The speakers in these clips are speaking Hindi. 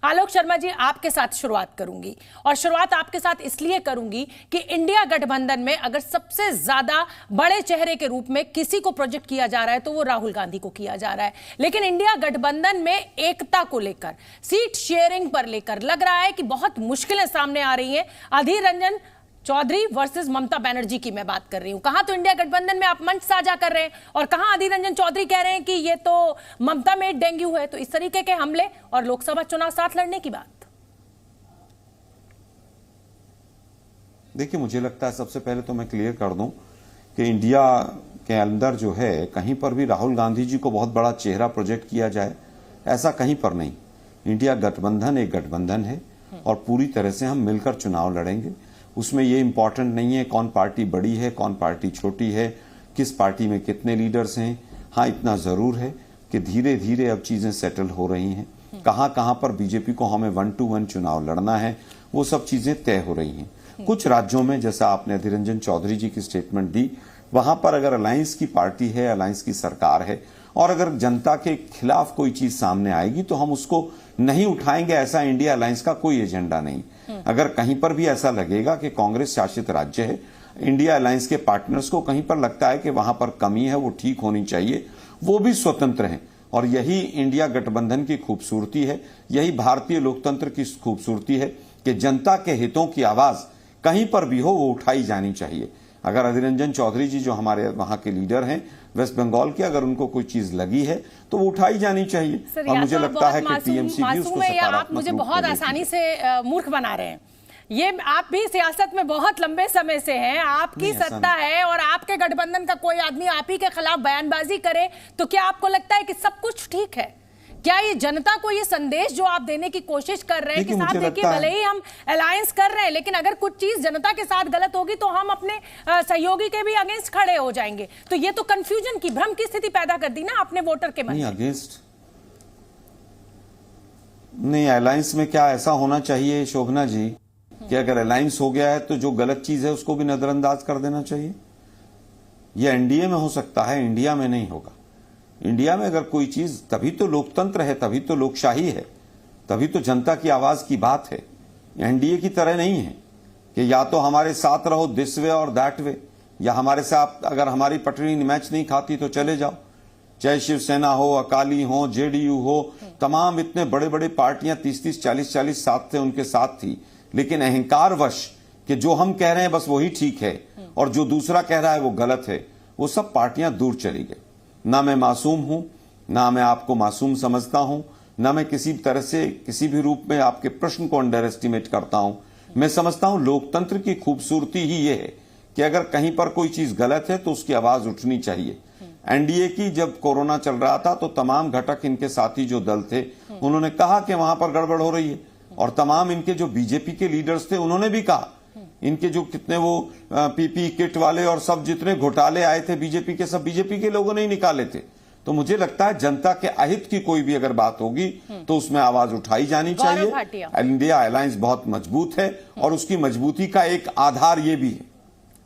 आलोक शर्मा जी, आपके साथ शुरुआत करूंगी और शुरुआत आपके साथ इसलिए करूंगी कि इंडिया गठबंधन में अगर सबसे ज्यादा बड़े चेहरे के रूप में किसी को प्रोजेक्ट किया जा रहा है तो वो राहुल गांधी को किया जा रहा है। लेकिन इंडिया गठबंधन में एकता को लेकर, सीट शेयरिंग पर लेकर लग रहा है कि बहुत मुश्किलें सामने आ रही हैं। अधीर रंजन चौधरी वर्सेस ममता बनर्जी की मैं बात कर रही हूं। कहां तो इंडिया गठबंधन में आप मंच साझा कर रहे हैं और कहां अधीर रंजन चौधरी कह रहे हैं कि ये तो ममता में डेंगू है। तो इस तरीके के हमले और लोकसभा चुनाव साथ लड़ने की बात। देखिए, मुझे लगता है सबसे पहले तो मैं क्लियर कर दूं कि इंडिया के अंदर जो है कहीं पर भी राहुल गांधी जी को बहुत बड़ा चेहरा प्रोजेक्ट किया जाए, ऐसा कहीं पर नहीं। इंडिया गठबंधन एक गठबंधन है और पूरी तरह से हम मिलकर चुनाव लड़ेंगे। उसमें ये इंपॉर्टेंट नहीं है कौन पार्टी बड़ी है, कौन पार्टी छोटी है, किस पार्टी में कितने लीडर्स हैं। हाँ, इतना जरूर है कि धीरे धीरे अब चीजें सेटल हो रही हैं। कहां कहां पर बीजेपी को हमें 1-to-1 चुनाव लड़ना है, वो सब चीजें तय हो रही हैं। कुछ राज्यों में, जैसा आपने अधीर रंजन चौधरी जी की स्टेटमेंट दी, वहां पर अगर अलायंस की पार्टी है, अलायंस की सरकार है और अगर जनता के खिलाफ कोई चीज सामने आएगी तो हम उसको नहीं उठाएंगे। ऐसा इंडिया अलायंस का कोई एजेंडा नहीं। अगर कहीं पर भी ऐसा लगेगा कि कांग्रेस शासित राज्य है, इंडिया अलायंस के पार्टनर्स को कहीं पर लगता है कि वहां पर कमी है, वो ठीक होनी चाहिए, वो भी स्वतंत्र हैं। और यही इंडिया गठबंधन की खूबसूरती है, यही भारतीय लोकतंत्र की खूबसूरती है कि जनता के हितों की आवाज कहीं पर भी हो वो उठाई जानी चाहिए। अगर अधीर रंजन चौधरी जी जो हमारे वहां के लीडर हैं वेस्ट बंगाल के, अगर उनको कोई चीज लगी है तो वो उठाई जानी चाहिए। और मुझे लगता है कि टीएमसी भी उसको सकारात्मक आप मुझे बहुत आसानी से मूर्ख बना रहे हैं। ये आप भी सियासत में बहुत लंबे समय से हैं, आपकी सत्ता है और आपके गठबंधन का कोई आदमी आप ही के खिलाफ बयानबाजी करे तो क्या आपको लगता है कि सब कुछ ठीक है? क्या ये जनता को ये संदेश जो आप देने की कोशिश कर रहे हैं कि साहब देखिए, भले ही हम अलायंस कर रहे हैं लेकिन अगर कुछ चीज जनता के साथ गलत होगी तो हम अपने सहयोगी के भी अगेंस्ट खड़े हो जाएंगे, तो ये तो कंफ्यूजन की, भ्रम की स्थिति पैदा कर दी ना आपने वोटर के मन में। अगेंस्ट नहीं, अलायंस में क्या ऐसा होना चाहिए शोभना जी कि अगर अलायंस हो गया है तो जो गलत चीज है उसको भी नजरअंदाज कर देना चाहिए? ये एनडीए में हो सकता है, इंडिया में नहीं होगा। इंडिया में अगर कोई चीज, तभी तो लोकतंत्र है, तभी तो लोकशाही है, तभी तो जनता की आवाज की बात है। एनडीए की तरह नहीं है कि या तो हमारे साथ रहो दिस वे और दैट वे, या हमारे साथ अगर हमारी पटरी मैच नहीं खाती तो चले जाओ। चाहे शिवसेना हो, अकाली हो, जेडीयू हो, तमाम इतने बड़े बड़े पार्टियां 30-30, 40-40 साथ थे, उनके साथ थी। लेकिन अहंकारवश कि जो हम कह रहे हैं बस वही ठीक है और जो दूसरा कह रहा है वो गलत है, वो सब पार्टियां दूर चली गई। ना मैं मासूम हूं, ना मैं आपको मासूम समझता हूं, ना मैं किसी तरह से किसी भी रूप में आपके प्रश्न को अंडर एस्टिमेट करता हूं। मैं समझता हूं लोकतंत्र की खूबसूरती ही ये है कि अगर कहीं पर कोई चीज गलत है तो उसकी आवाज उठनी चाहिए। एनडीए की जब कोरोना चल रहा था तो तमाम घटक इनके साथी जो दल थे उन्होंने कहा कि वहां पर गड़बड़ हो रही है, और तमाम इनके जो बीजेपी के लीडर्स थे उन्होंने भी कहा। इनके जो कितने वो पीपी किट वाले और सब जितने घोटाले आए थे बीजेपी के, सब बीजेपी के लोगों ने ही निकाले थे। तो मुझे लगता है जनता के अहित की कोई भी अगर बात होगी तो उसमें आवाज उठाई जानी चाहिए। इंडिया अलायंस बहुत मजबूत है और उसकी मजबूती का एक आधार ये भी है।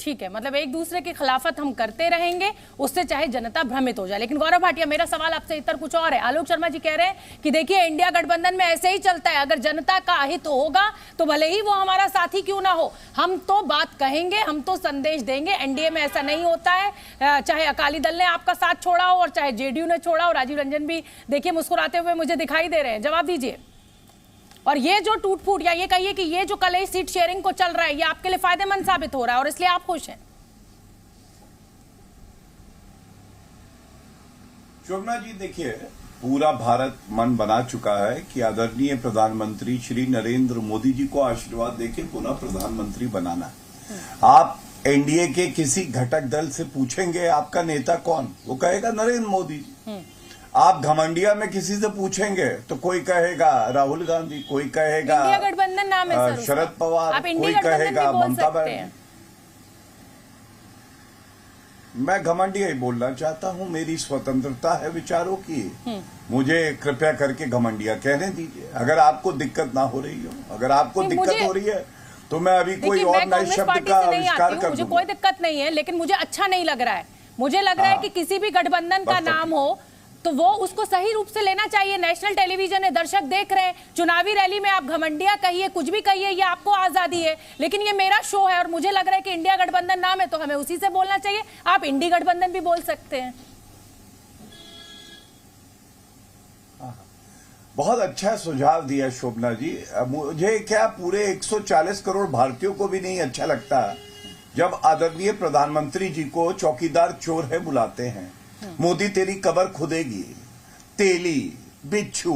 ठीक है, मतलब एक दूसरे की खिलाफत हम करते रहेंगे, उससे चाहे जनता भ्रमित हो जाए। लेकिन गौरव भाटिया, मेरा सवाल आपसे इतर कुछ और है। आलोक शर्मा जी कह रहे हैं कि देखिए इंडिया गठबंधन में ऐसे ही चलता है, अगर जनता का हित होगा तो भले ही वो हमारा साथी क्यों ना हो, हम तो बात कहेंगे, हम तो संदेश देंगे। एनडीए में ऐसा नहीं होता है, चाहे अकाली दल ने आपका साथ छोड़ा हो और चाहे जेडीयू ने छोड़ा हो। राजीव रंजन भी देखिए मुस्कुराते हुए मुझे दिखाई दे रहे हैं, जवाब दीजिए। और ये जो टूट फूट, या ये कहिए कि ये जो कल सीट शेयरिंग को चल रहा है, ये आपके लिए फायदेमंद साबित हो रहा है और इसलिए आप खुश हैं? शोभना जी, देखिए, पूरा भारत मन बना चुका है कि आदरणीय प्रधानमंत्री श्री नरेंद्र मोदी जी को आशीर्वाद देके पुनः प्रधानमंत्री बनाना है। आप एनडीए के किसी घटक दल से पूछेंगे आपका नेता कौन, वो कहेगा नरेंद्र मोदी जी। आप घमंडिया में किसी से पूछेंगे तो कोई कहेगा राहुल गांधी, कोई कहेगा इंडिया गठबंधन नाम है सर, शरद पवार, कोई कहेगा ममता बनर्जी। मैं घमंडिया ही बोलना चाहता हूं, मेरी स्वतंत्रता है विचारों की, मुझे कृपया करके घमंडिया कहने दीजिए। अगर आपको दिक्कत ना हो रही हो, अगर आपको दिक्कत हो रही है तो मैं अभी कोई और नए शब्द का आविष्कार कर मुझे कोई दिक्कत नहीं है, लेकिन मुझे अच्छा नहीं लग रहा है। मुझे लग रहा है कि किसी भी गठबंधन का नाम हो, तो वो उसको सही रूप से लेना चाहिए। नेशनल टेलीविजन है, दर्शक देख रहे हैं, चुनावी रैली में आप घमंडिया कहिए, कुछ भी कहिए, ये आपको आजादी है, लेकिन ये मेरा शो है और मुझे लग रहा है कि इंडिया गठबंधन नाम है तो हमें उसी से बोलना चाहिए। आप इंडी गठबंधन भी बोल सकते हैं। बहुत अच्छा सुझाव दिया शोभना जी। मुझे क्या पूरे 140 करोड़ भारतीयों को भी नहीं अच्छा लगता जब आदरणीय प्रधानमंत्री जी को चौकीदार चोर है बुलाते हैं। मोदी तेरी कबर खुदेगी, तेली, बिच्छू,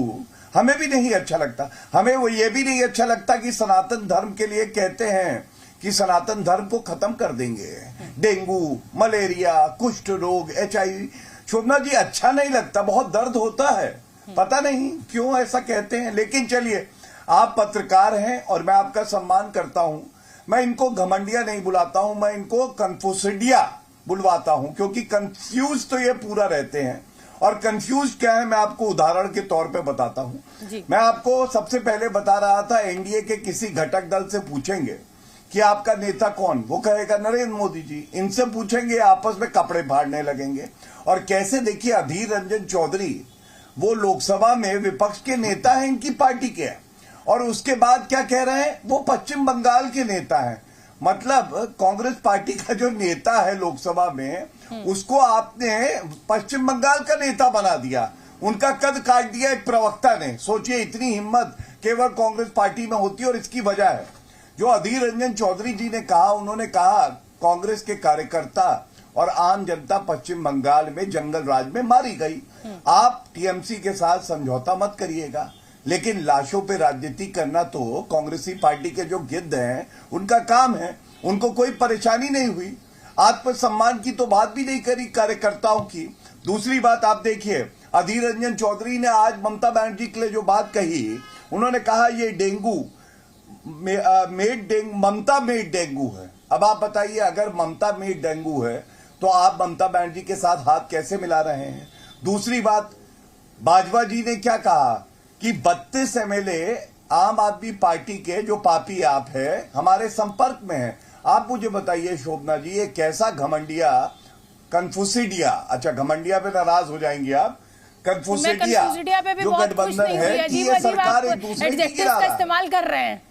हमें भी नहीं अच्छा लगता। हमें वो ये भी नहीं अच्छा लगता कि सनातन धर्म के लिए कहते हैं कि सनातन धर्म को खत्म कर देंगे। डेंगू, मलेरिया, कुष्ठ रोग, HIV। शोभना जी अच्छा नहीं लगता, बहुत दर्द होता है, पता नहीं क्यों ऐसा कहते हैं। लेकिन चलिए, आप पत्रकार हैं और मैं आपका सम्मान करता हूं। मैं इनको घमंडिया नहीं बुलाता हूं, मैं इनको कन्फ्यूसिडिया बुलवाता हूं, क्योंकि कंफ्यूज तो ये पूरा रहते हैं। और कंफ्यूज क्या है मैं आपको उदाहरण के तौर पे बताता हूं। मैं आपको सबसे पहले बता रहा था, एनडीए के किसी घटक दल से पूछेंगे कि आपका नेता कौन, वो कहेगा नरेंद्र मोदी जी। इनसे पूछेंगे, आपस में कपड़े फाड़ने लगेंगे। और कैसे, देखिए अधीर रंजन चौधरी वो लोकसभा में विपक्ष के नेता हैं, इनकी पार्टी के, और उसके बाद क्या कह रहे हैं, वो पश्चिम बंगाल के नेता हैं। मतलब कांग्रेस पार्टी का जो नेता है लोकसभा में, उसको आपने पश्चिम बंगाल का नेता बना दिया, उनका कद काट दिया एक प्रवक्ता ने। सोचिए, इतनी हिम्मत केवल कांग्रेस पार्टी में होती है। और इसकी वजह है जो अधीर रंजन चौधरी जी ने कहा, उन्होंने कहा कांग्रेस के कार्यकर्ता और आम जनता पश्चिम बंगाल में जंगल राज में मारी गई। आप टीएमसी के साथ समझौता मत करिएगा, लेकिन लाशों पे राजनीति करना तो कांग्रेसी पार्टी के जो गिद्ध हैं उनका काम है। उनको कोई परेशानी नहीं हुई, आत्मसम्मान की तो बात भी नहीं करी कार्यकर्ताओं की। दूसरी बात आप देखिए, अधीर रंजन चौधरी ने आज ममता बनर्जी के लिए जो बात कही, उन्होंने कहा ये डेंगू ममता मेड डेंगू है। अब आप बताइए, अगर ममता मेड डेंगू है तो आप ममता बनर्जी के साथ हाथ कैसे मिला रहे हैं। दूसरी बात, बाजवा जी ने क्या कहा कि 32 MLA आम आदमी पार्टी के जो पापी आप है हमारे संपर्क में है। आप मुझे बताइए शोभना जी, ये कैसा घमंडिया, कन्फ्यूसिडिया, अच्छा घमंडिया पे नाराज हो जाएंगे आप, कन्फ्यूसिडिया जो गठबंधन है कि ये सरकार एक दूसरे की गिरा रहा है। इस्तेमाल कर रहे हैं।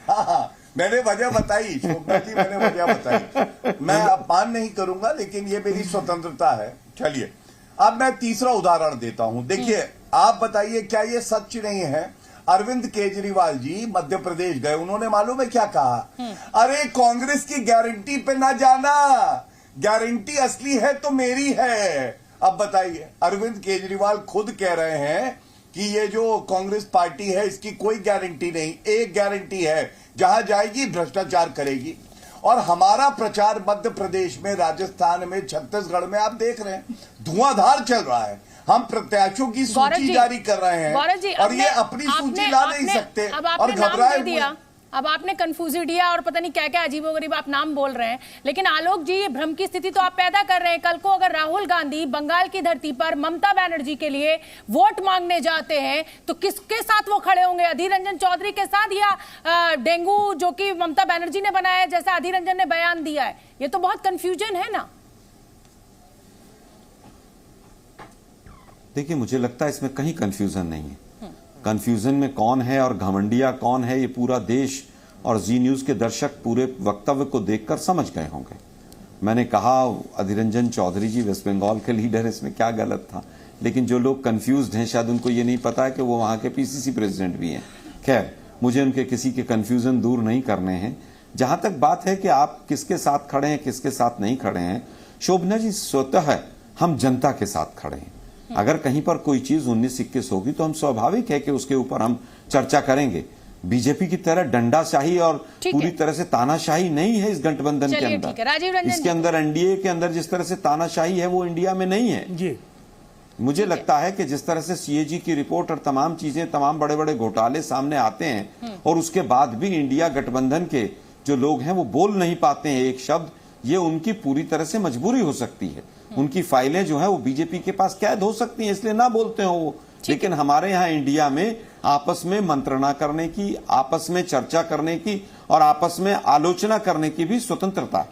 हाँ, मैंने वजह बताई शोभना जी, मैंने वजह बताई। मैं अपमान नहीं करूंगा, लेकिन ये मेरी स्वतंत्रता है। चलिए, अब मैं तीसरा उदाहरण देता हूं। देखिए, आप बताइए क्या ये सच नहीं है। अरविंद केजरीवाल जी मध्य प्रदेश गए, उन्होंने मालूम है क्या कहा, अरे कांग्रेस की गारंटी पे ना जाना, गारंटी असली है तो मेरी है। अब बताइए, अरविंद केजरीवाल खुद कह रहे हैं कि ये जो कांग्रेस पार्टी है इसकी कोई गारंटी नहीं, एक गारंटी है, जहां जाएगी भ्रष्टाचार करेगी। और हमारा प्रचार मध्य प्रदेश में, राजस्थान में, छत्तीसगढ़ में आप देख रहे हैं धुआंधार चल रहा है। हम प्रत्याशियों की सूची जारी कर रहे हैं और ये अपनी सूची ला नहीं सकते और घबराए। अब आपने कन्फ्यूजिडिया और पता नहीं क्या क्या अजीबोगरीब आप नाम बोल रहे हैं, लेकिन आलोक जी, ये भ्रम की स्थिति तो आप पैदा कर रहे हैं। कल को अगर राहुल गांधी बंगाल की धरती पर ममता बनर्जी के लिए वोट मांगने जाते हैं तो किसके साथ वो खड़े होंगे? अधीर रंजन चौधरी के साथ, या डेंगू जो कि ममता बनर्जी ने बनाया है जैसा अधीर रंजन ने बयान दिया है? ये तो बहुत कंफ्यूजन है ना। देखिए, मुझे लगता है इसमें कहीं कंफ्यूजन नहीं है। कंफ्यूजन में कौन है और घमंडिया कौन है, ये पूरा देश और जी न्यूज के दर्शक पूरे वक्तव्य को देखकर समझ गए होंगे। मैंने कहा अधीर रंजन चौधरी जी वेस्ट बंगाल के लीडर, इसमें क्या गलत था। लेकिन जो लोग कंफ्यूज्ड हैं, शायद उनको ये नहीं पता है कि वो वहां के पीसीसी प्रेसिडेंट भी हैं। खैर, मुझे उनके किसी के कंफ्यूजन दूर नहीं करने हैं। जहां तक बात है कि आप किसके साथ खड़े हैं, किसके साथ नहीं खड़े हैं, शोभना जी, स्वतः हम जनता के साथ खड़े हैं। अगर कहीं पर कोई चीज 19-21 होगी तो हम स्वाभाविक है कि उसके ऊपर हम चर्चा करेंगे। बीजेपी की तरह डंडाशाही और पूरी तरह से तानाशाही नहीं है इस गठबंधन के अंदर। इसके अंदर एनडीए के अंदर जिस तरह से तानाशाही है वो इंडिया में नहीं है जी। मुझे लगता है कि जिस तरह से सीएजी की रिपोर्ट और तमाम चीजें, तमाम बड़े बड़े घोटाले सामने आते हैं और उसके बाद भी इंडिया गठबंधन के जो लोग हैं वो बोल नहीं पाते हैं एक शब्द, ये उनकी पूरी तरह से मजबूरी हो सकती है। उनकी फाइलें जो है वो बीजेपी के पास कैद हो सकती हैं, इसलिए ना बोलते हो वो। लेकिन हमारे यहाँ इंडिया में आपस में मंत्रणा करने की, आपस में चर्चा करने की और आपस में आलोचना करने की भी स्वतंत्रता है।